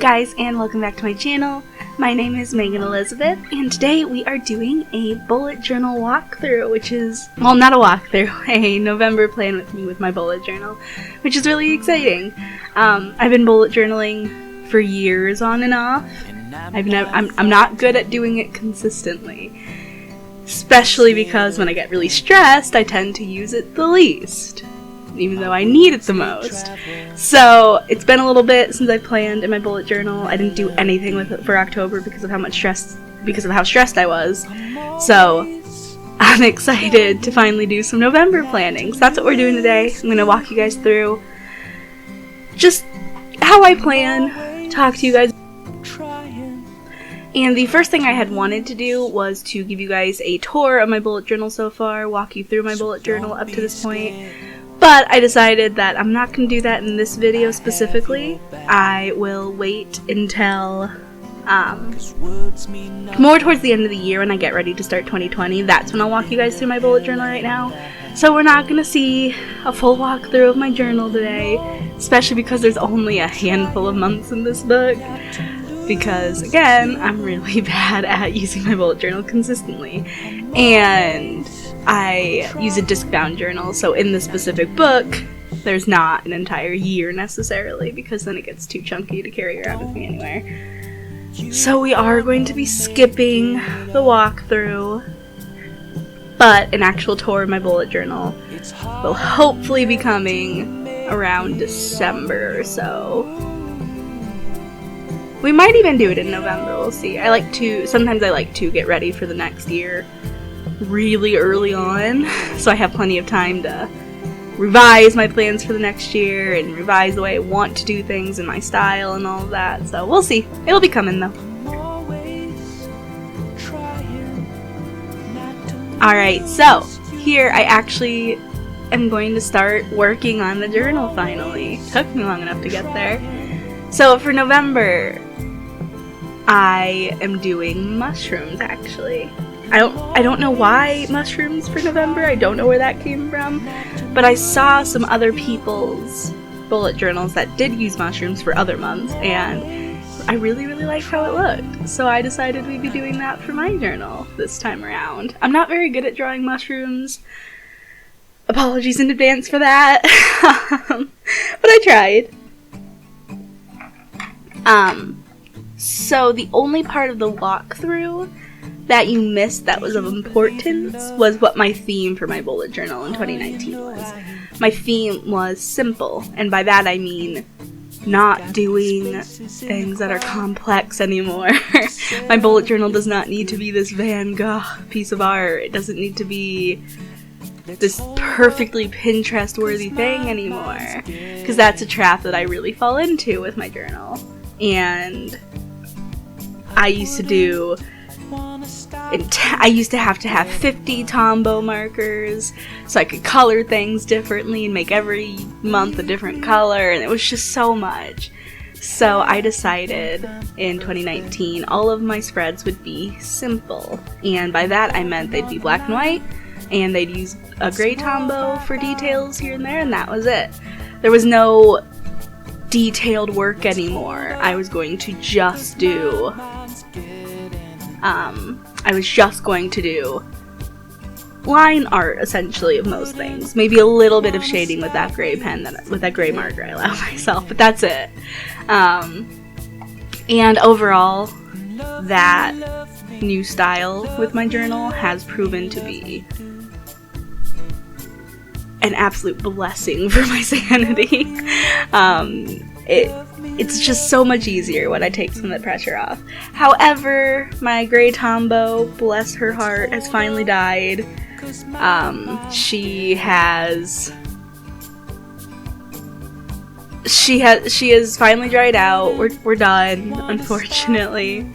guys, and welcome back to my channel. My name is Megan Elizabeth, and today we are doing a bullet journal walkthrough, which is, well, not a walkthrough, a November plan with me with my bullet journal, which is really exciting. I've been bullet journaling for years on and off. I'm not good at doing it consistently, especially because when I get really stressed, I tend to use it the least, even though I need it the most. So it's been a little bit since I planned in my bullet journal. I didn't do anything with it for October because of how stressed I was. So I'm excited to finally do some November planning. So that's what we're doing today. I'm going to walk you guys through just how I plan, talk to you guys. And the first thing I had wanted to do was to give you guys a tour of my bullet journal so far, walk you through my bullet journal up to this point. But I decided that I'm not going to do that in this video specifically. I will wait until more towards the end of the year when I get ready to start 2020. That's when I'll walk you guys through my bullet journal right now. So we're not going to see a full walkthrough of my journal today, especially because there's only a handful of months in this book. Because, again, I'm really bad at using my bullet journal consistently. And I use a disc-bound journal, so in this specific book, there's not an entire year necessarily, because then it gets too chunky to carry around with me anywhere. So we are going to be skipping the walkthrough, but an actual tour of my bullet journal will hopefully be coming around December or so. We might even do it in November, we'll see. Sometimes I like to get ready for the next year really early on, so I have plenty of time to revise my plans for the next year and revise the way I want to do things and my style and all of that. So we'll see. It'll be coming though. Alright, so here I actually am going to start working on the journal finally. Took me long enough to get there. So for November, I am doing mushrooms actually. I don't know why mushrooms for November. I don't know where that came from, but I saw some other people's bullet journals that did use mushrooms for other months, and I really liked how it looked. So I decided we'd be doing that for my journal this time around. I'm not very good at drawing mushrooms. Apologies in advance for that. But I tried. So the only part of the walkthrough that you missed that was of importance was what my theme for my bullet journal in 2019 was. My theme was simple, and by that I mean not doing things that are complex anymore. My bullet journal does not need to be this Van Gogh piece of art. It doesn't need to be this perfectly Pinterest-worthy thing anymore, because that's a trap that I really fall into with my journal. And I used to have to have 50 Tombow markers so I could color things differently and make every month a different color, and it was just so much. So I decided in 2019 all of my spreads would be simple, and by that I meant they'd be black and white, and they'd use a gray Tombow for details here and there, and that was it. There was no detailed work anymore. I was going to just do line art, essentially, of most things. Maybe a little bit of shading with that gray pen, with that gray marker I allow myself, but that's it. And overall, that new style with my journal has proven to be an absolute blessing for my sanity. It's just so much easier when I take some of the pressure off. However, my gray Tombow, bless her heart, has finally died. She has finally dried out. We're done, unfortunately.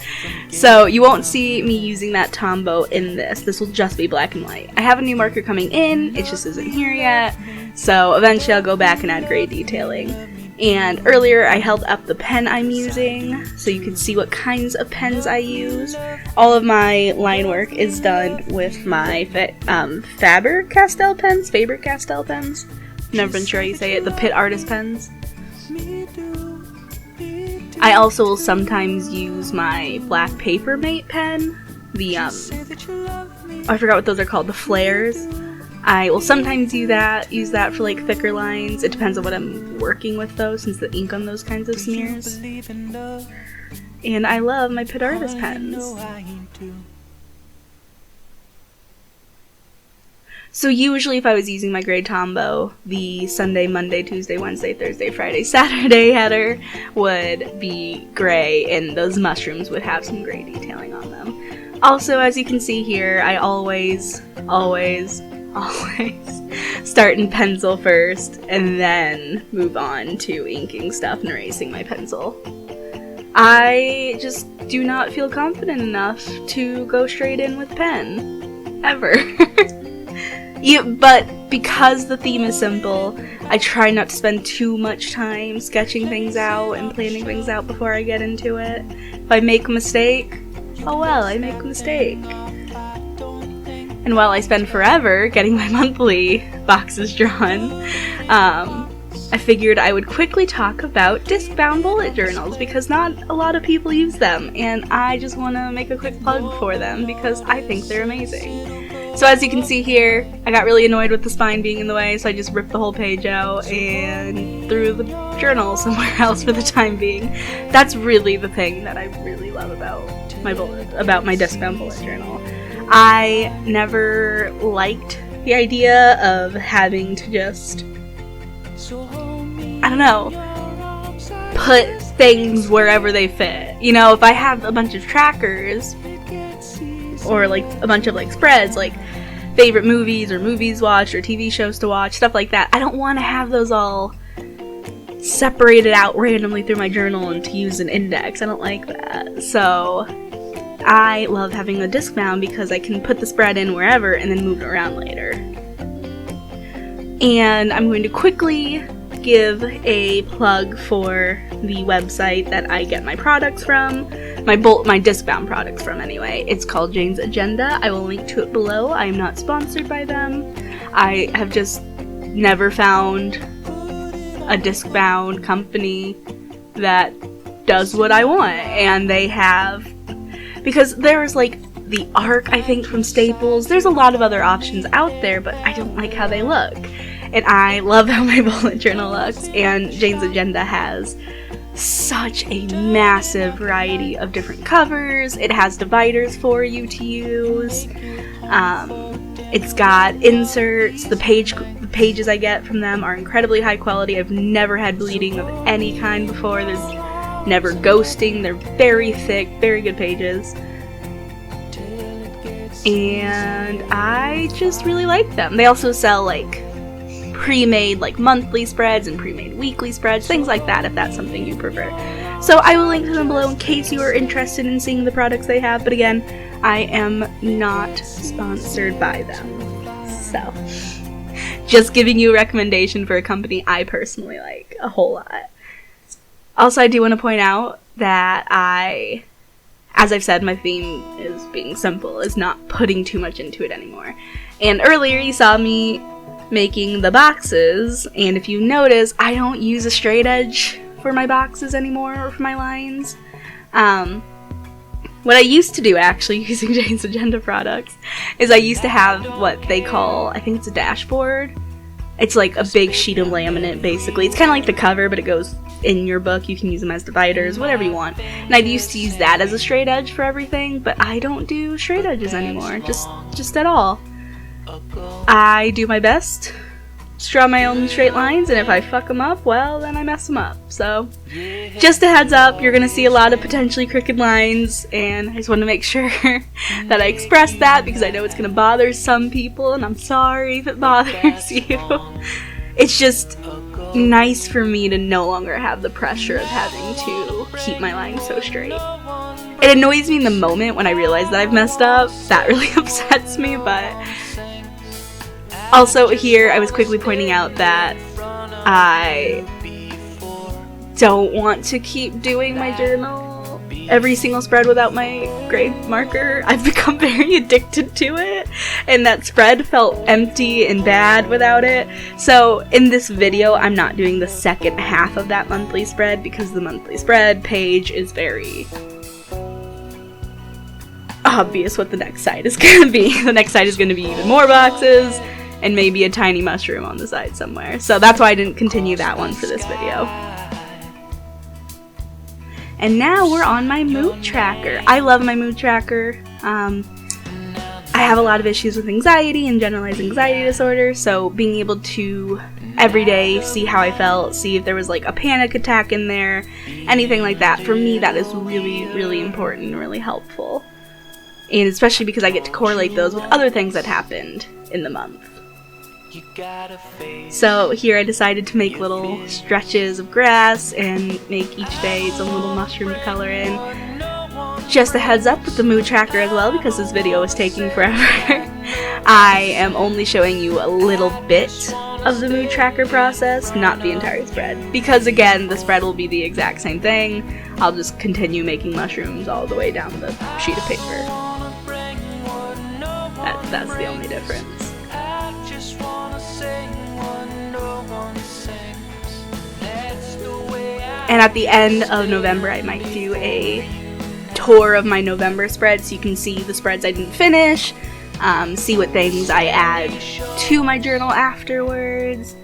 So you won't see me using that Tombow in this. This will just be black and white. I have a new marker coming in, it just isn't here yet. So eventually I'll go back and add gray detailing. And earlier I held up the pen I'm using so you can see what kinds of pens I use. All of my line work is done with my Faber-Castell pens. Never been sure how you say it. The Pitt Artist pens. I also will sometimes use my black paper mate pen, the, I forgot what those are called, the flares. I will sometimes use that for like thicker lines. It depends on what I'm working with though, since the ink on those kinds of smears. And I love my Pit Artist pens. So usually if I was using my gray Tombow, the Sunday, Monday, Tuesday, Wednesday, Thursday, Friday, Saturday header would be gray, and those mushrooms would have some gray detailing on them. Also, as you can see here, I always start in pencil first, and then move on to inking stuff and erasing my pencil. I just do not feel confident enough to go straight in with pen. Ever. But because the theme is simple, I try not to spend too much time sketching things out and planning things out before I get into it. If I make a mistake, oh well, I make a mistake. And while I spend forever getting my monthly boxes drawn, I figured I would quickly talk about disc-bound bullet journals because not a lot of people use them, and I just want to make a quick plug for them because I think they're amazing. So as you can see here, I got really annoyed with the spine being in the way, so I just ripped the whole page out and threw the journal somewhere else for the time being. That's really the thing that I really love about my disc-bound bullet journal. I never liked the idea of having to just, I don't know, put things wherever they fit. You know, if I have a bunch of trackers, or like a bunch of like spreads, like favorite movies or movies watched or TV shows to watch, stuff like that, I don't want to have those all separated out randomly through my journal and to use an index. I don't like that. So I love having a disc bound because I can put the spread in wherever and then move it around later. And I'm going to quickly give a plug for the website that I get my products from, my disc-bound products from anyway. It's called Jane's Agenda. I will link to it below. I am not sponsored by them. I have just never found a disc-bound company that does what I want, and they have, because there's like the Arc, I think, from Staples. There's a lot of other options out there, but I don't like how they look. And I love how my bullet journal looks, and Jane's Agenda has such a massive variety of different covers. It has dividers for you to use. It's got inserts. The pages I get from them are incredibly high quality. I've never had bleeding of any kind before. There's never ghosting. They're very thick, very good pages. And I just really like them. They also sell like pre-made like monthly spreads and pre-made weekly spreads, things like that if that's something you prefer. So I will link to them below in case you are interested in seeing the products they have, but again, I am not sponsored by them. So, just giving you a recommendation for a company I personally like a whole lot. Also, I do want to point out that as I've said, my theme is being simple, is not putting too much into it anymore. And earlier you saw me making the boxes, and if you notice, I don't use a straight edge for my boxes anymore or for my lines. What I used to do, actually, using Jane's Agenda products, is I used to have what they call, I think it's a dashboard. It's like a big sheet of laminate, basically. It's kind of like the cover, but it goes in your book. You can use them as dividers, whatever you want. And I used to use that as a straight edge for everything, but I don't do straight edges anymore, just at all. I do my best to draw my own straight lines, and if I fuck them up, well, then I mess them up. So, just a heads up, you're going to see a lot of potentially crooked lines, and I just want to make sure that I express that, because I know it's going to bother some people, and I'm sorry if it bothers you. It's just nice for me to no longer have the pressure of having to keep my lines so straight. It annoys me in the moment when I realize that I've messed up. That really upsets me, but also here I was quickly pointing out that I don't want to keep doing my journal every single spread without my gray marker. I've become very addicted to it, and that spread felt empty and bad without it. So in this video, I'm not doing the second half of that monthly spread because the monthly spread page is very obvious what the next side is going to be. The next side is going to be even more boxes and maybe a tiny mushroom on the side somewhere. So that's why I didn't continue that one for this video. And now we're on my mood tracker. I love my mood tracker. I have a lot of issues with anxiety and generalized anxiety disorder, so being able to every day see how I felt, see if there was like a panic attack in there, anything like that, for me that is really, really important and really helpful. And especially because I get to correlate those with other things that happened in the month. So here I decided to make little stretches of grass and make each day some little mushroom to color in. Just a heads up with the mood tracker as well, because this video is taking forever. I am only showing you a little bit of the mood tracker process, not the entire spread. Because again, the spread will be the exact same thing. I'll just continue making mushrooms all the way down the sheet of paper. That's the only difference. And at the end of November, I might do a tour of my November spread so you can see the spreads I didn't finish, see what things I add to my journal afterwards,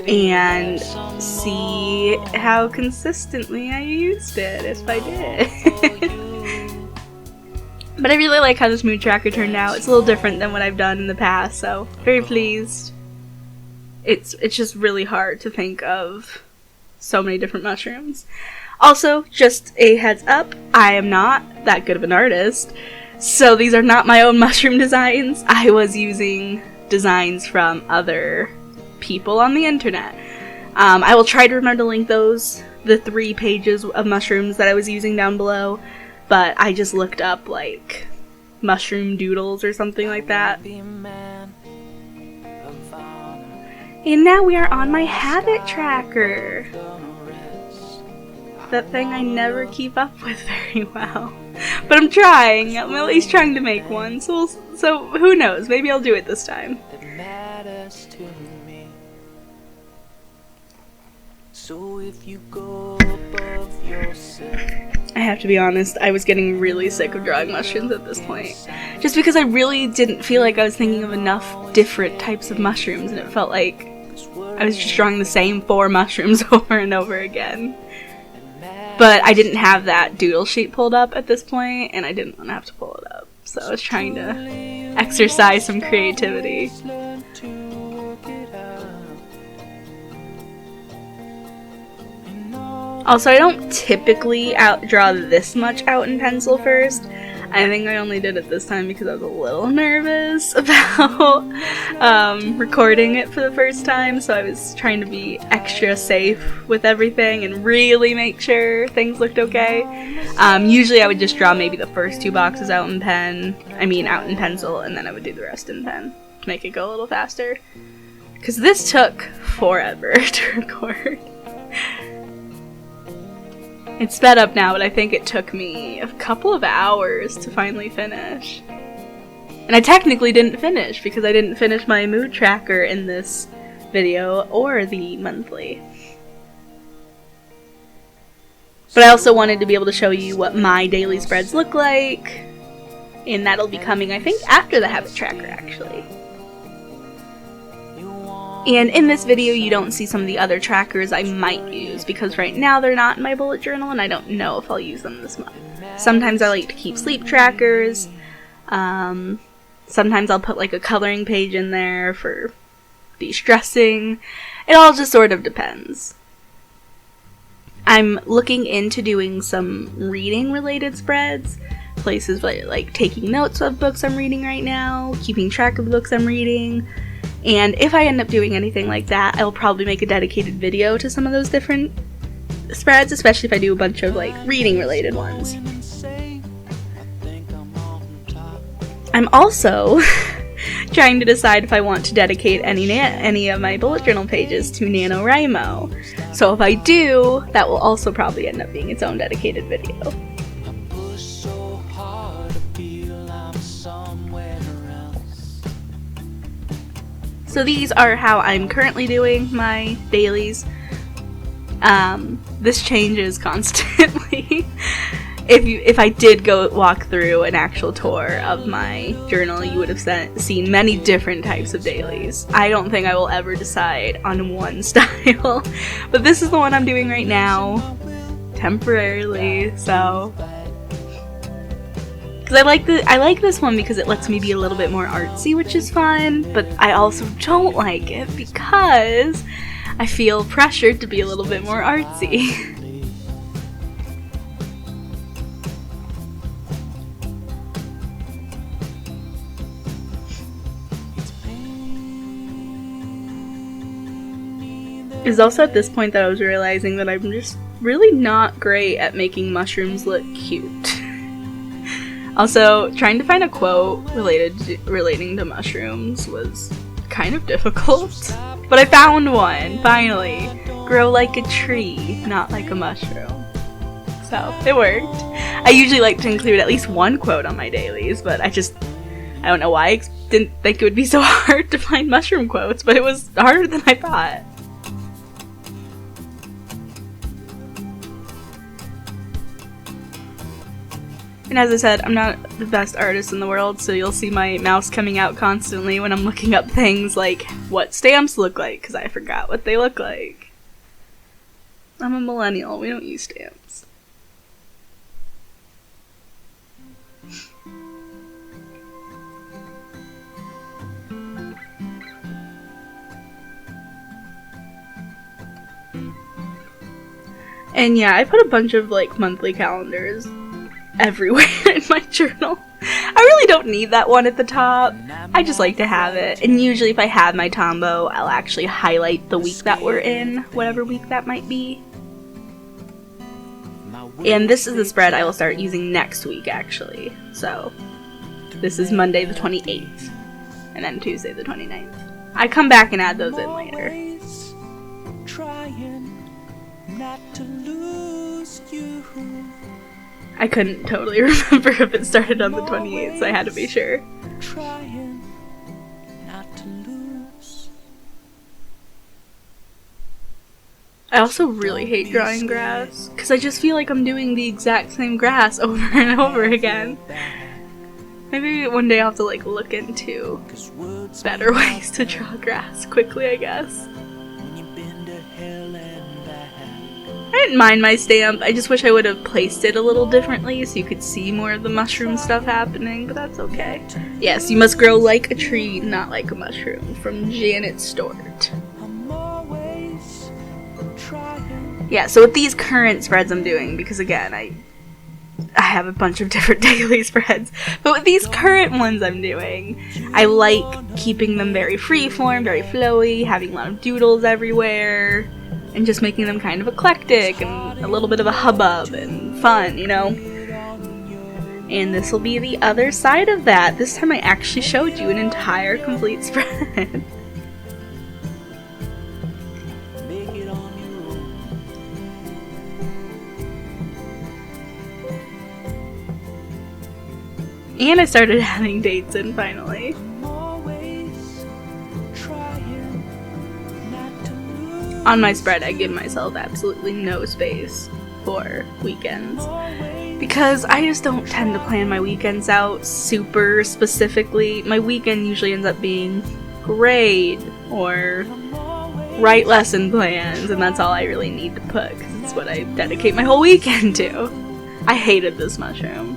and see how consistently I used it, if I did. But I really like how this mood tracker turned out. It's a little different than what I've done in the past, so very pleased. It's just really hard to think of so many different mushrooms. Also, just a heads up, I am not that good of an artist, so these are not my own mushroom designs. I was using designs from other people on the internet. I will try to remember to link those, the 3 pages of mushrooms that I was using down below, but I just looked up like mushroom doodles or something like that. And now we are on my habit tracker. That thing I never keep up with very well. But I'm trying. I'm at least trying to make one. So who knows? Maybe I'll do it this time. So if you go above yourself. I have to be honest, I was getting really sick of drawing mushrooms at this point. Just because I really didn't feel like I was thinking of enough different types of mushrooms, and it felt like I was just drawing the same 4 mushrooms over and over again. But I didn't have that doodle sheet pulled up at this point, and I didn't want to have to pull it up. So I was trying to exercise some creativity. Also, I don't typically draw this much out in pencil first. I think I only did it this time because I was a little nervous about recording it for the first time, so I was trying to be extra safe with everything and really make sure things looked okay. Usually I would just draw maybe the first 2 boxes out in pencil, and then I would do the rest in pen to make it go a little faster. Because this took forever to record. It's sped up now, but I think it took me a couple of hours to finally finish. And I technically didn't finish because I didn't finish my mood tracker in this video or the monthly. But I also wanted to be able to show you what my daily spreads look like, and that'll be coming, I think, after the habit tracker, actually. And in this video, you don't see some of the other trackers I might use, because right now they're not in my bullet journal, and I don't know if I'll use them this month. Sometimes I like to keep sleep trackers. Sometimes I'll put like a coloring page in there for de-stressing. It all just sort of depends. I'm looking into doing some reading-related spreads. Places like taking notes of books I'm reading right now, keeping track of the books I'm reading. And if I end up doing anything like that, I'll probably make a dedicated video to some of those different spreads, especially if I do a bunch of like reading related ones. I'm also trying to decide if I want to dedicate any of my bullet journal pages to NaNoWriMo. So if I do, that will also probably end up being its own dedicated video. So these are how I'm currently doing my dailies. This changes constantly. If I did go walk through an actual tour of my journal, you would have seen many different types of dailies. I don't think I will ever decide on one style, but this is the one I'm doing right now, temporarily, so. Because I like this one because it lets me be a little bit more artsy, which is fun, but I also don't like it because I feel pressured to be a little bit more artsy. It was also at this point that I was realizing that I'm just really not great at making mushrooms look cute. Also, trying to find a quote relating to mushrooms was kind of difficult, but I found one, finally. Grow like a tree, not like a mushroom. So, it worked. I usually like to include at least one quote on my dailies, but I don't know why I didn't think it would be so hard to find mushroom quotes, but it was harder than I thought. And as I said, I'm not the best artist in the world, so you'll see my mouse coming out constantly when I'm looking up things like what stamps look like, because I forgot what they look like. I'm a millennial, we don't use stamps. And yeah, I put a bunch of like monthly calendars everywhere in my journal. I really don't need that one at the top. I just like to have it. And usually if I have my Tombow, I'll actually highlight the week that we're in, whatever week that might be. And this is the spread I will start using next week, actually. So, this is Monday the 28th, and then Tuesday the 29th. I come back and add those in later. I couldn't totally remember if it started on the 28th, so I had to be sure. I also really hate drawing grass, because I just feel like I'm doing the exact same grass over and over again. Maybe one day I'll have to like look into better ways to draw grass quickly, I guess. I didn't mind my stamp, I just wish I would have placed it a little differently so you could see more of the mushroom stuff happening, but that's okay. Yes, you must grow like a tree, not like a mushroom, from Janet Stewart. Yeah, so with these current spreads I'm doing, because again, I have a bunch of different daily spreads, but with these current ones I'm doing, I like keeping them very freeform, very flowy, having a lot of doodles everywhere, and just making them kind of eclectic and a little bit of a hubbub and fun, you know? And this will be the other side of that. This time I actually showed you an entire complete spread. And I started adding dates in finally. On my spread, I give myself absolutely no space for weekends, because I just don't tend to plan my weekends out super specifically. My weekend usually ends up being grade or write lesson plans, and that's all I really need to put, because it's what I dedicate my whole weekend to. I hated this mushroom,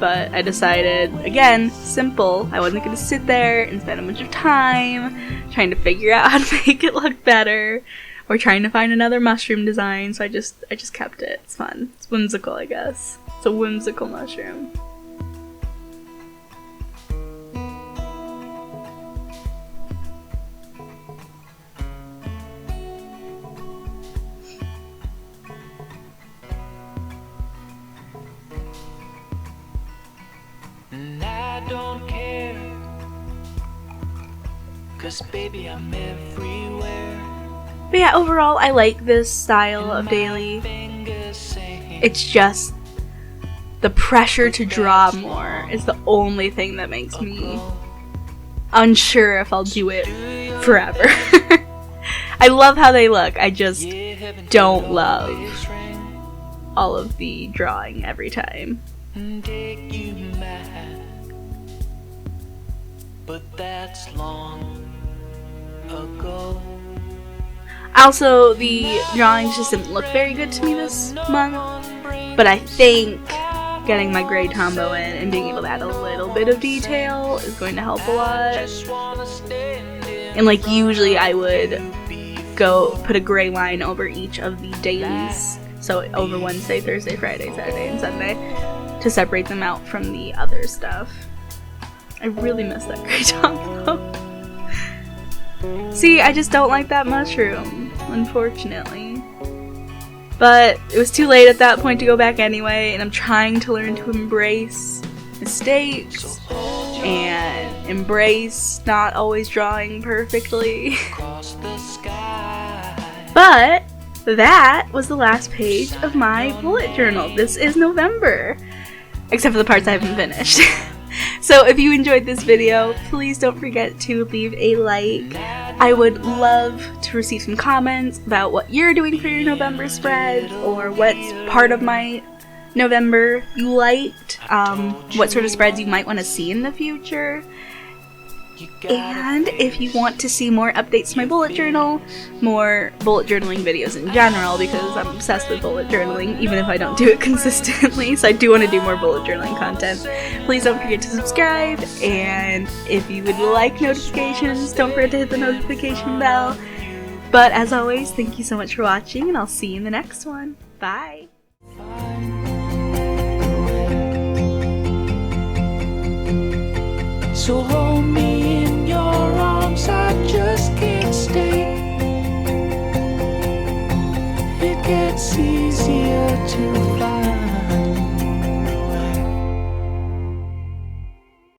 but I decided, again, simple, I wasn't going to sit there and spend a bunch of time trying to figure out how to make it look better, or trying to find another mushroom design, so I just kept it. It's fun. It's whimsical, I guess. It's a whimsical mushroom. But yeah, overall, I like this style of daily. It's just the pressure to draw more is the only thing that makes me unsure if I'll do it forever. I love how they look. I just don't love all of the drawing every time. But that's long ago. Also, the drawings just didn't look very good to me this month, but I think getting my gray Tombow in and being able to add a little bit of detail is going to help a lot. And like usually I would go put a gray line over each of the days, so over Wednesday, Thursday, Friday, Saturday, and Sunday, to separate them out from the other stuff. I really miss that gray Tombow. See, I just don't like that mushroom, unfortunately. But it was too late at that point to go back anyway, and I'm trying to learn to embrace mistakes and embrace not always drawing perfectly. But that was the last page of my bullet journal. This is November, except for the parts I haven't finished. So if you enjoyed this video, please don't forget to leave a like. I would love to receive some comments about what you're doing for your November spread, or what's part of my November you liked, what sort of spreads you might want to see in the future. And if you want to see more updates to my bullet journal, more bullet journaling videos in general, because I'm obsessed with bullet journaling, even if I don't do it consistently, so I do want to do more bullet journaling content. Please don't forget to subscribe, and if you would like notifications, don't forget to hit the notification bell. But as always, thank you so much for watching, and I'll see you in the next one. Bye! So hold me in your arms, I just can't stay. It gets easier to